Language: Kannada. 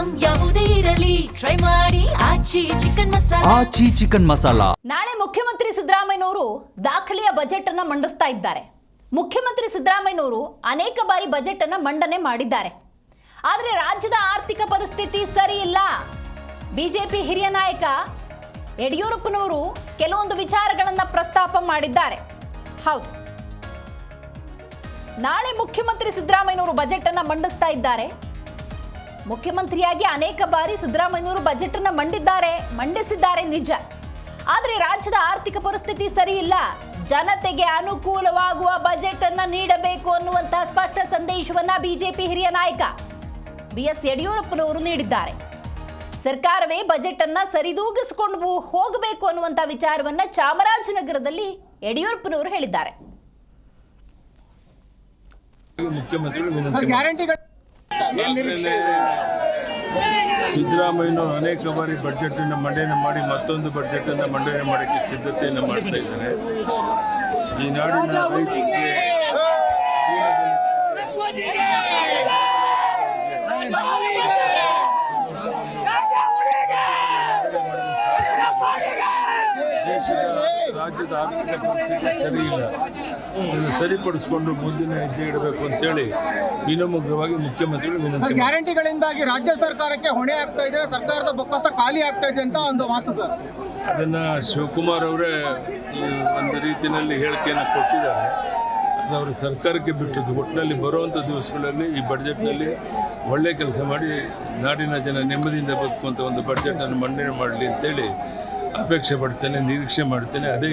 ಐಟಂ ಯಾವುದೇ ಇರಲಿ ಟ್ರೈ ಮಾಡಿ ಆಚಿ ಚಿಕನ್ ಮಸಾಲಾ. ನಾಳೆ ಮುಖ್ಯಮಂತ್ರಿ ಸಿದ್ದರಾಮಯ್ಯನವರು ದಾಖಲೆಯ ಬಜೆಟ್ ಅನ್ನ ಮಂಡಿಸ್ತಾ ಇದ್ದಾರೆ. ಮುಖ್ಯಮಂತ್ರಿ ಸಿದ್ದರಾಮಯ್ಯನವರು ಅನೇಕ ಬಾರಿ ಬಜೆಟ್ ಅನ್ನ ಮಂಡನೆ ಮಾಡಿದ್ದಾರೆ. ಆದರೆ ರಾಜ್ಯದ ಆರ್ಥಿಕ ಪರಿಸ್ಥಿತಿ ಸರಿ ಇಲ್ಲ. ಬಿಜೆಪಿ ಹಿರಿಯ ನಾಯಕ ಯಡಿಯೂರಪ್ಪನವರು ಕೆಲವೊಂದು ವಿಚಾರಗಳನ್ನ ಪ್ರಸ್ತಾಪ ಮಾಡಿದ್ದಾರೆ. ಹೌದು, ನಾಳೆ ಮುಖ್ಯಮಂತ್ರಿ ಸಿದ್ದರಾಮಯ್ಯನವರು ಬಜೆಟ್ ಅನ್ನ ಮಂಡಿಸ್ತಾ ಇದ್ದಾರೆ. ಮುಖ್ಯಮಂತ್ರಿಯಾಗಿ ಅನೇಕ ಬಾರಿ ಸಿದ್ದರಾಮಯ್ಯನವರು ಬಜೆಟ್ ಅನ್ನ ಮಂಡಿಸಿದ್ದಾರೆ ನಿಜ. ಆದರೆ ರಾಜ್ಯದ ಆರ್ಥಿಕ ಪರಿಸ್ಥಿತಿ ಸರಿ ಇಲ್ಲ. ಜನತೆಗೆ ಅನುಕೂಲವಾಗುವ ಬಜೆಟ್ ಅನ್ನ ನೀಡಬೇಕು ಅನ್ನುವಂತಹ ಸ್ಪಷ್ಟ ಸಂದೇಶವನ್ನ ಬಿಜೆಪಿ ಹಿರಿಯ ನಾಯಕ ಬಿಎಸ್ ಯಡಿಯೂರಪ್ಪನವರು ನೀಡಿದ್ದಾರೆ. ಸರ್ಕಾರವೇ ಬಜೆಟ್ ಅನ್ನ ಸರಿದೂಗಿಸಿಕೊಂಡು ಹೋಗಬೇಕು ಅನ್ನುವಂತ ವಿಚಾರವನ್ನ ಚಾಮರಾಜನಗರದಲ್ಲಿ ಯಡಿಯೂರಪ್ಪನವರು ಹೇಳಿದ್ದಾರೆ. ಸಿದ್ದರಾಮಯ್ಯನವರು ಅನೇಕ ಬಾರಿ ಬಜೆಟ್ ಅನ್ನು ಮಂಡನೆ ಮಾಡಿ ಮತ್ತೊಂದು ಬಜೆಟ್ ಅನ್ನು ಮಂಡನೆ ಮಾಡೋಕ್ಕೆ ಸಿದ್ಧತೆಯನ್ನು ಮಾಡ್ತಾ ಇದ್ದಾರೆ. ಈ ನಾಡಿನ ರೈತರಿಗೆ ದೇಶದ ರಾಜ್ಯದ ಆರ್ಥಿಕ ಪರಿಸ್ಥಿತಿ ಸರಿ ಇಲ್ಲ, ಇದನ್ನು ಸರಿಪಡಿಸಿಕೊಂಡು ಮುಂದಿನ ಹೆಜ್ಜೆ ಇಡಬೇಕು ಅಂತೇಳಿ ವಿನಮ್ರವಾಗಿ ಮುಖ್ಯಮಂತ್ರಿಗಳು ಗ್ಯಾರಂಟಿಗಳಿಂದಾಗಿ ರಾಜ್ಯ ಸರ್ಕಾರಕ್ಕೆ ಹೊಣೆ ಆಗ್ತಾ ಇದೆ, ಸರ್ಕಾರದ ಬೊಕ್ಕಸ ಖಾಲಿ ಆಗ್ತಾ ಇದೆ ಅಂತ ಒಂದು ಮಾತು ಸರ್. ಅದನ್ನ ಶಿವಕುಮಾರ್ ಅವರೇ ಒಂದು ರೀತಿಯಲ್ಲಿ ಹೇಳಿಕೆಯನ್ನು ಕೊಟ್ಟಿದ್ದಾರೆ. ಅದು ಅವರು ಸರ್ಕಾರಕ್ಕೆ ಬಿಟ್ಟದ್ದು. ಒಟ್ಟಿನಲ್ಲಿ ಬರುವಂಥ ದಿವಸಗಳಲ್ಲಿ ಈ ಬಡ್ಜೆಟ್ನಲ್ಲಿ ಒಳ್ಳೆ ಕೆಲಸ ಮಾಡಿ ನಾಡಿನ ಜನ ನೆಮ್ಮದಿಯಿಂದ ಬದುಕುವಂಥ ಒಂದು ಬಡ್ಜೆಟನ್ನು ಮಂಡನೆ ಮಾಡಲಿ ಅಂತೇಳಿ ಅಪೇಕ್ಷೆ ಪಡ್ತೇನೆ, ನಿರೀಕ್ಷೆ ಮಾಡ್ತೇನೆ. ಅದೇ